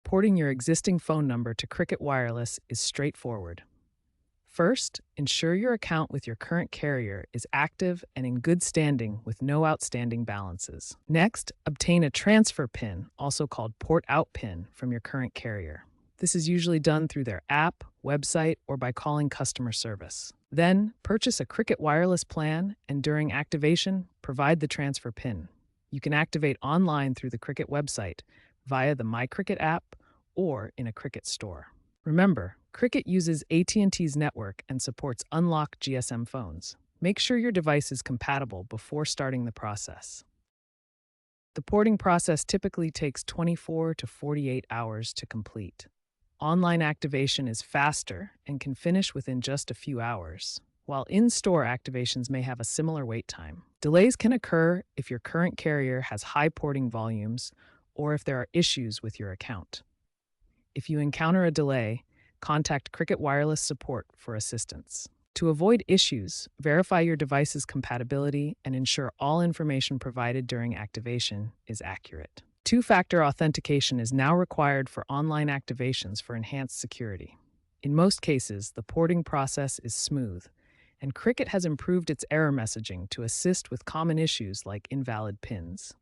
Porting your existing phone number to Cricket Wireless is straightforward. First, ensure your account with your current carrier is active and in good standing with no outstanding balances. Next, obtain a transfer PIN, also called Port Out PIN, from your current carrier. This is usually done through their app, website, or by calling customer service. Then, purchase a Cricket Wireless plan and during activation, provide the transfer PIN. You can activate online through the Cricket website, via the My Cricket app, or in a Cricket store. Remember, Cricket uses AT&T's network and supports unlocked GSM phones. Make sure your device is compatible before starting the process. The porting process typically takes 24 to 48 hours to complete. Online activation is faster and can finish within just a few hours, while in-store activations may have a similar wait time. Delays can occur if your current carrier has high porting volumes or if there are issues with your account. If you encounter a delay, contact Cricket Wireless support for assistance. To avoid issues, verify your device's compatibility and ensure all information provided during activation is accurate. Two-factor authentication is now required for online activations for enhanced security. In most cases, the porting process is smooth, and Cricket has improved its error messaging to assist with common issues like invalid PINs.